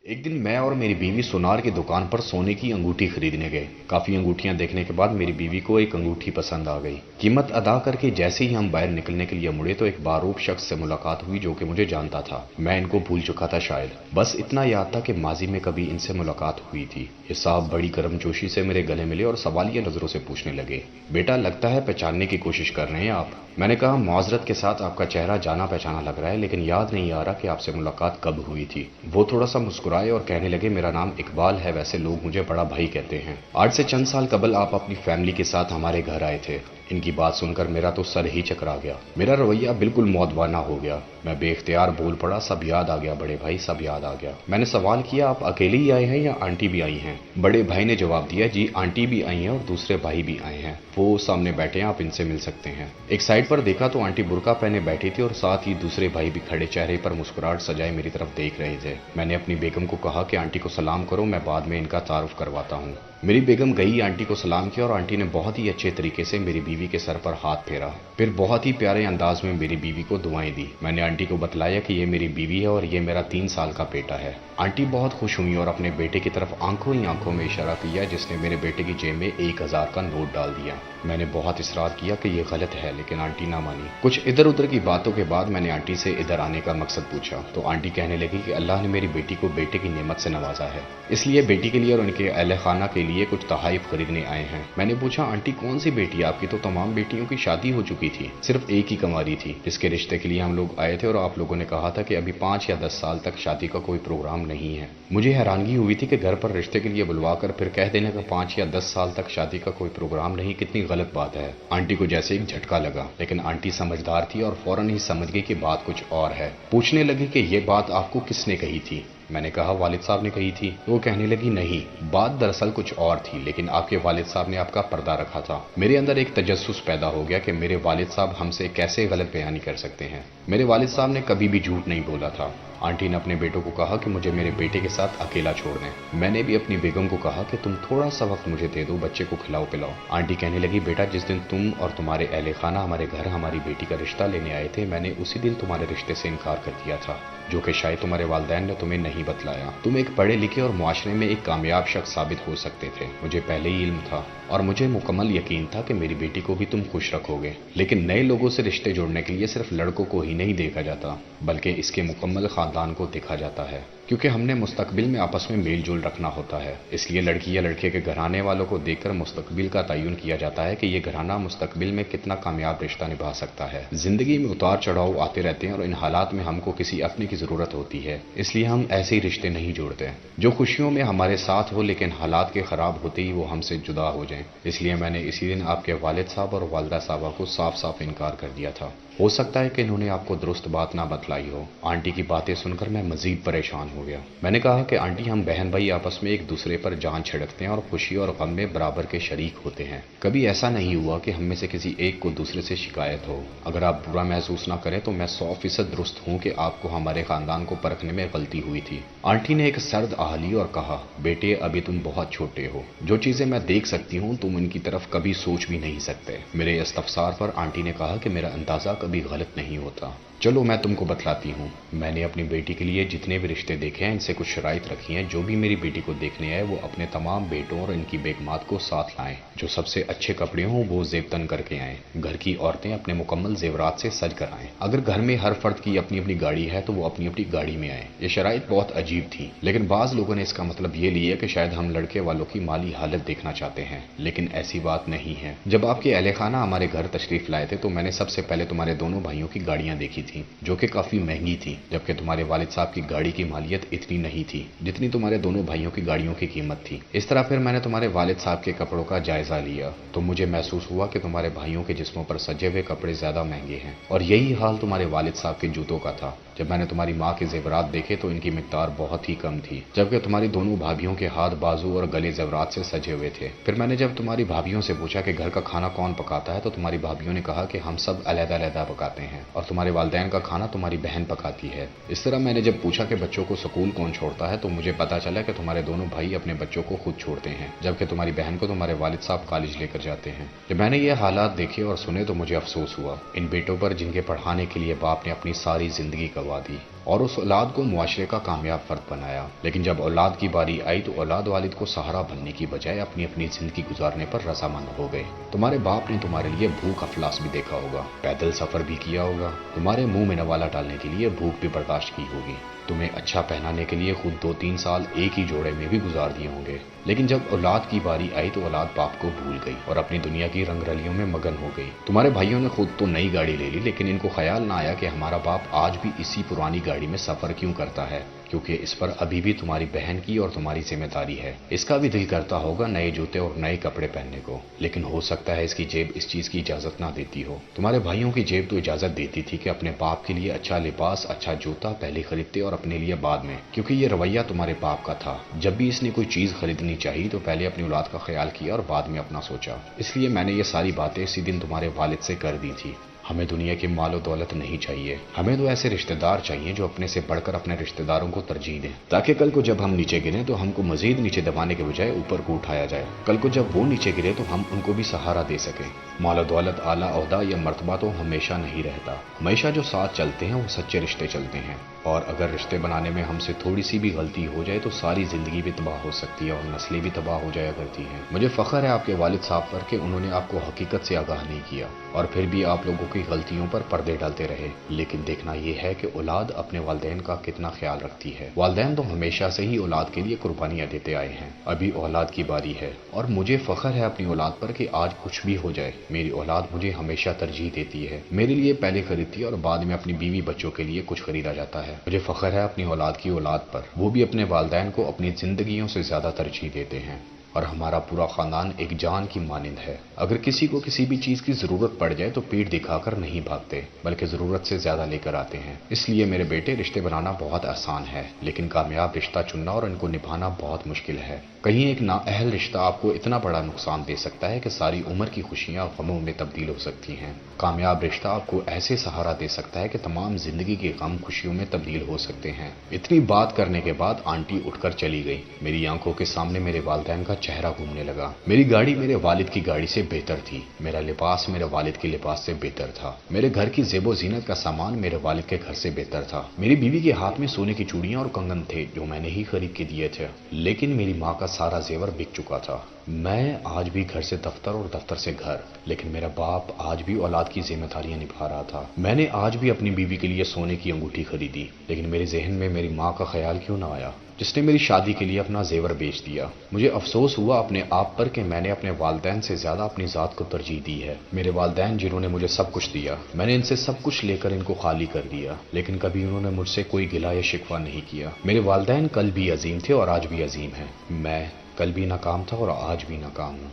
एक दिन मैं और मेरी बीवी सोनार की दुकान पर सोने की अंगूठी खरीदने गए। काफी अंगूठियां देखने के बाद मेरी बीवी को एक अंगूठी पसंद आ गई। कीमत अदा करके जैसे ही हम बाहर निकलने के लिए मुड़े तो एक बारूब शख्स से मुलाकात हुई जो कि मुझे जानता था। मैं इनको भूल चुका था शायद, बस इतना याद था कि माजी में कभी इनसे मुलाकात हुई थी। ये साहब बड़ी गर्मजोशी से मेरे गले मिले और सवालिया नजरों से पूछने लगे, बेटा लगता है पहचानने की कोशिश कर रहे हैं आप। मैंने कहा, माजरत के साथ आपका चेहरा जाना पहचाना लग रहा है, लेकिन याद नहीं आ रहा कि आपसे मुलाकात कब हुई थी। वो थोड़ा सा मुस्कुराए और कहने लगे, मेरा नाम इकबाल है, वैसे लोग मुझे बड़ा भाई कहते हैं। आज से चंद साल कबल आप अपनी फैमिली के साथ हमारे घर आए थे। इनकी बात सुनकर मेरा तो सर ही चकरा गया। मेरा रवैया बिल्कुल मौदवाना हो गया। मैं बेख्तियार बोल पड़ा, सब याद आ गया बड़े भाई, सब याद आ गया। मैंने सवाल किया, आप अकेले ही आए हैं या आंटी भी आई हैं? बड़े भाई ने जवाब दिया, जी आंटी भी आई हैं और दूसरे भाई भी आए हैं, वो सामने बैठे हैं, आप इनसे मिल सकते हैं। एक साइड पर देखा तो आंटी बुर्का पहने बैठी थी और साथ ही दूसरे भाई भी खड़े चेहरे पर मुस्कुराहट सजाए मेरी तरफ देख रहे थे। मैंने अपनी बेगम को कहा कि आंटी को सलाम करो, मैं बाद में इनका तारुफ करवाता हूँ। मेरी बेगम गई, आंटी को सलाम किया और आंटी ने बहुत ही अच्छे तरीके से मेरी बीवी के सर पर हाथ फेरा, फिर बहुत ही प्यारे अंदाज में मेरी बीवी को दुआएं दी। मैंने आंटी को बतलाया कि ये मेरी बीवी है और ये मेरा 3 साल का बेटा है। आंटी बहुत खुश हुई और अपने बेटे की तरफ आंखों ही आंखों में इशारा किया, जिसने मेरे बेटे की जेब में 1000 का नोट डाल दिया। मैंने बहुत इसरार किया कि ये गलत है, लेकिन आंटी ना मानी। कुछ इधर उधर की बातों के बाद मैंने आंटी से इधर आने का मकसद पूछा तो आंटी कहने लगी कि अल्लाह ने मेरी बेटी को बेटे की नेमत से नवाजा है, इसलिए बेटी के लिए और उनके अहले खाना के लिए कुछ तोहफे खरीदने आए हैं। मैंने पूछा, आंटी कौन सी बेटी? आपकी तो तमाम बेटियों की शादी हो चुकी थी, सिर्फ एक ही कंवारी थी जिसके रिश्ते के लिए हम लोग आए थे और आप लोगों ने कहा था कि अभी 5 या 10 साल तक शादी का कोई प्रोग्राम नहीं है। मुझे हैरानगी हुई थी कि घर पर रिश्ते के लिए बुलवाकर फिर कह देने का 5 या 10 साल तक शादी का कोई प्रोग्राम नहीं, कितनी गलत बात है। आंटी को जैसे एक झटका लगा, लेकिन आंटी समझदार थी और फौरन ही समझ गई कि बात कुछ और है। पूछने लगी कि ये बात आपको किसने कही थी? मैंने कहा, वालिद साहब ने कही थी। वो कहने लगी, नहीं, बात दरअसल कुछ और थी, लेकिन आपके वालिद साहब ने आपका पर्दा रखा था। मेरे अंदर एक तजस्सुस पैदा हो गया कि मेरे वालिद साहब हमसे कैसे गलत बयानी कर सकते हैं। मेरे वालिद साहब ने कभी भी झूठ नहीं बोला था। आंटी ने अपने बेटों को कहा कि मुझे मेरे बेटे के साथ अकेला छोड़ दें। मैंने भी अपनी बेगम को कहा कि तुम थोड़ा सा वक्त मुझे दे दो, बच्चे को खिलाओ पिलाओ। आंटी कहने लगी, बेटा जिस दिन तुम और तुम्हारे अहले खाना हमारे घर हमारी बेटी का रिश्ता लेने आए थे, मैंने उसी दिन तुम्हारे रिश्ते से इनकार कर दिया था, जो कि शायद तुम्हारे वालिदैन ने तुम्हें नहीं बतलाया। तुम एक पढ़े लिखे और मुआशरे में एक कामयाब शख्स साबित हो सकते थे, मुझे पहले ही इल्म था और मुझे मुकम्मल यकीन था कि मेरी बेटी को भी तुम खुश रखोगे। लेकिन नए लोगों से रिश्ते जोड़ने के लिए सिर्फ लड़कों को ही नहीं देखा जाता, बल्कि इसके मुकम्मल खानदान को देखा जाता है, क्योंकि हमने मुस्तकबिल में आपस में मेल जोल रखना होता है। इसलिए लड़की या लड़के के घराने वालों को देखकर मुस्तकबिल का तयन किया जाता है कि ये घराना मुस्तकबिल में कितना कामयाब रिश्ता निभा सकता है। जिंदगी में उतार चढ़ाव आते रहते हैं और इन हालात में हमको किसी अपने की जरूरत होती है, इसलिए हम ऐसे ही रिश्ते नहीं जोड़ते जो खुशियों में हमारे साथ हो लेकिन हालात के खराब होते ही वो हमसे जुदा हो जाएं। इसलिए मैंने इसी दिन आपके वालिद साहब और वालदा साहबा को साफ साफ इनकार कर दिया था। हो सकता है कि इन्होंने आपको दुरुस्त बात ना बतलाई हो। आंटी की बातें सुनकर मैं मजीद परेशान हो गया। मैंने कहा कि आंटी, हम बहन भाई आपस में एक दूसरे पर जान छिड़कते हैं और खुशी और गम में बराबर के शरीक होते हैं। कभी ऐसा नहीं हुआ कि हम में से किसी एक को दूसरे से शिकायत हो। अगर आप बुरा महसूस ना करें तो मैं 100% दुरुस्त हूँ कि आपको हमारे खानदान को परखने में गलती हुई थी। आंटी ने एक सर्द आह ली और कहा, बेटे अभी तुम बहुत छोटे हो, जो चीजें मैं देख सकती हूँ तुम उनकी तरफ कभी सोच भी नहीं सकते। मेरे इस्तफसार पर आंटी ने कहा कि मेरा अंदाजा कभी गलत नहीं होता। चलो मैं तुमको बतलाती हूँ। मैंने अपनी बेटी के लिए जितने भी रिश्ते देखे हैं, इनसे कुछ शराइत रखी हैं। जो भी मेरी बेटी को देखने आए वो अपने तमाम बेटों और इनकी बेगमात को साथ लाएं। जो सबसे अच्छे कपड़े हों वो जेबतन करके आएं। घर की औरतें अपने मुकम्मल जेवरात से सज कर आएं। अगर घर में हर फर्द की अपनी अपनी गाड़ी है तो वो अपनी अपनी गाड़ी में आए। ये शराइत बहुत अजीब थी, लेकिन बाज लोगों ने इसका मतलब ये लिया कि शायद हम लड़के वालों की माली हालत देखना चाहते हैं, लेकिन ऐसी बात नहीं है। जब आपके अहले खाना हमारे घर तशरीफ लाए थे तो मैंने सबसे पहले तुम्हारे दोनों भाइयों की गाड़ियां देखी थी, जो कि काफी महंगी थी, जबकि तुम्हारे वालिद साहब की गाड़ी की मालियत इतनी नहीं थी जितनी तुम्हारे दोनों भाइयों की गाड़ियों की कीमत थी। इस तरह फिर मैंने तुम्हारे वालिद साहब के कपड़ों का जायजा लिया तो मुझे महसूस हुआ कि तुम्हारे भाइयों के जिस्मों पर सजे हुए कपड़े ज्यादा महंगे हैं, और यही हाल तुम्हारे वालिद साहब के जूतों का था। जब मैंने तुम्हारी माँ के जेवरात देखे तो इनकी मिकदार बहुत ही कम थी, जबकि तुम्हारी दोनों भाभीयों के हाथ, बाजू और गले जेवरात से सजे हुए थे। फिर मैंने जब तुम्हारी भाभीयों से पूछा कि घर का खाना कौन पकाता है तो तुम्हारी भाभीयों ने कहा कि हम सब अलग-अलग पकाते हैं और तुम्हारे वालिदैन का खाना तुम्हारी बहन पकाती है। इस तरह मैंने जब पूछा कि बच्चों को स्कूल कौन छोड़ता है तो मुझे पता चला कि तुम्हारे दोनों भाई अपने बच्चों को खुद छोड़ते हैं, जबकि तुम्हारी बहन को तुम्हारे वालिद साहब कॉलेज लेकर जाते हैं। जब मैंने ये हालात देखे और सुने तो मुझे अफसोस हुआ इन बेटों पर जिनके पढ़ाने के लिए बाप ने अपनी सारी जिंदगी गंवा दी। اور اس اولاد کو معاشرے کا کامیاب فرد بنایا۔ لیکن جب اولاد کی باری آئی تو اولاد والد کو سہارا بننے کی بجائے اپنی اپنی زندگی گزارنے پر رضامند ہو گئے۔ تمہارے باپ نے تمہارے لیے بھوک افلاس بھی دیکھا ہوگا، پیدل سفر بھی کیا ہوگا، تمہارے منہ میں نوالا ڈالنے کے لیے بھوک بھی برداشت کی ہوگی، تمہیں اچھا پہنانے کے لیے خود 2-3 سال ایک ہی جوڑے میں بھی گزار دیے ہوں گے۔ لیکن جب اولاد کی باری آئی تو اولاد باپ کو بھول گئی اور اپنی دنیا کی رنگ رلیوں میں مگن ہو گئی۔ تمہارے بھائیوں نے خود تو نئی گاڑی لے لی، لیکن ان کو خیال نہ آیا کہ ہمارا باپ آج بھی اسی پرانی گاڑی میں سفر کیوں کرتا ہے، کیونکہ اس پر ابھی بھی تمہاری بہن کی اور تمہاری ذمہ داری ہے۔ اس کا بھی دل کرتا ہوگا نئے جوتے اور نئے کپڑے پہننے کو، لیکن ہو سکتا ہے اس کی جیب اس چیز کی اجازت نہ دیتی ہو۔ تمہارے بھائیوں کی جیب تو اجازت دیتی تھی کہ اپنے باپ کے لیے اچھا لباس، اچھا جوتا پہلے خریدتے اور اپنے لیے بعد میں، کیونکہ یہ رویہ تمہارے باپ کا تھا۔ جب بھی اس نے کوئی چیز خریدنی چاہی تو پہلے اپنی اولاد کا خیال کیا اور بعد میں اپنا سوچا۔ اس لیے میں نے یہ ساری باتیں اسی دن تمہارے والد سے کر دی تھی۔ ہمیں دنیا کی مال و دولت نہیں چاہیے، ہمیں تو ایسے رشتہ دار چاہیے جو اپنے سے بڑھ کر اپنے رشتہ داروں کو ترجیح دیں، تاکہ کل کو جب ہم نیچے گریں تو ہم کو مزید نیچے دبانے کے بجائے اوپر کو اٹھایا جائے۔ کل کو جب وہ نیچے گرے تو ہم ان کو بھی سہارا دے سکیں۔ مال و دولت، اعلیٰ عہدہ یا مرتبہ تو ہمیشہ نہیں رہتا، ہمیشہ جو ساتھ چلتے ہیں وہ سچے رشتے چلتے ہیں، اور اگر رشتے بنانے میں ہم سے تھوڑی سی بھی غلطی ہو جائے تو ساری زندگی بھی تباہ ہو سکتی ہے اور نسلیں بھی تباہ ہو جایا کرتی ہیں۔ مجھے فخر ہے آپ کے والد صاحب پر کہ انہوں نے آپ کو حقیقت سے آگاہ نہیں کیا اور پھر بھی آپ لوگوں کی غلطیوں پر پردے ڈالتے رہے۔ لیکن دیکھنا یہ ہے کہ اولاد اپنے والدین کا کتنا خیال رکھتی ہے۔ والدین تو ہمیشہ سے ہی اولاد کے لیے قربانیاں دیتے آئے ہیں، ابھی اولاد کی باری ہے، اور مجھے فخر ہے اپنی اولاد پر کہ آج کچھ بھی ہو جائے میری اولاد مجھے ہمیشہ ترجیح دیتی ہے، میرے لیے پہلے خریدتی ہے اور بعد میں اپنی بیوی بچوں کے لیے کچھ خریدا جاتا ہے۔ مجھے فخر ہے اپنی اولاد کی اولاد پر، وہ بھی اپنے والدین کو اپنی زندگیوں سے زیادہ ترجیح دیتے ہیں، اور ہمارا پورا خاندان ایک جان کی مانند ہے۔ اگر کسی کو کسی بھی چیز کی ضرورت پڑ جائے تو پیٹ دکھا کر نہیں بھاگتے بلکہ ضرورت سے زیادہ لے کر آتے ہیں۔ اس لیے میرے بیٹے، رشتے بنانا بہت آسان ہے، لیکن کامیاب رشتہ چننا اور ان کو نبھانا بہت مشکل ہے۔ کہیں ایک نااہل رشتہ آپ کو اتنا بڑا نقصان دے سکتا ہے کہ ساری عمر کی خوشیاں غموں میں تبدیل ہو سکتی ہیں۔ کامیاب رشتہ آپ کو ایسے سہارا دے سکتا ہے کہ تمام زندگی کے غم خوشیوں میں تبدیل ہو سکتے ہیں۔ اتنی بات کرنے کے بعد آنٹی اٹھ کر چلی گئی۔ میری آنکھوں کے سامنے میرے والدین کا چہرہ گھومنے لگا۔ میری گاڑی میرے والد کی گاڑی سے بہتر تھی، میرا لباس میرے والد کے لباس سے بہتر تھا، میرے گھر کی زیب و زینت کا سامان میرے والد کے گھر سے بہتر تھا، میری بیوی کے ہاتھ میں سونے کی چوڑیاں اور کنگن تھے جو میں نے ہی خرید کے دیے تھے، لیکن میری ماں کا سارا زیور بک چکا تھا۔ میں آج بھی گھر سے دفتر اور دفتر سے گھر، لیکن میرا باپ آج بھی اولاد کی ذمہ داریاں نبھا رہا تھا۔ میں نے آج بھی اپنی بیوی کے لیے سونے کی انگوٹھی خریدی، لیکن میرے ذہن میں میری ماں کا خیال کیوں نہ آیا جس نے میری شادی کے لیے اپنا زیور بیچ دیا۔ مجھے افسوس ہوا اپنے آپ پر کہ میں نے اپنے والدین سے زیادہ اپنی ذات کو ترجیح دی ہے۔ میرے والدین جنہوں نے مجھے سب کچھ دیا، میں نے ان سے سب کچھ لے کر ان کو خالی کر دیا، لیکن کبھی انہوں نے مجھ سے کوئی گلہ یا شکوہ نہیں کیا۔ میرے والدین کل بھی عظیم تھے اور آج بھی عظیم ہیں۔ میں کل بھی ناکام تھا اور آج بھی ناکام ہوں۔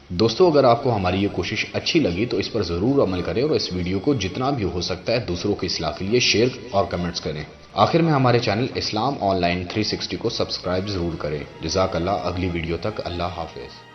دوستو، اگر آپ کو ہماری یہ کوشش اچھی لگی تو اس پر ضرور عمل کریں اور اس ویڈیو کو جتنا بھی ہو سکتا ہے دوسروں کی اصلاح کے لیے شیئر اور کمنٹس کریں۔ آخر میں ہمارے چینل اسلام آن لائن 360 کو سبسکرائب ضرور کریں۔ جزاک اللہ۔ اگلی ویڈیو تک اللہ حافظ۔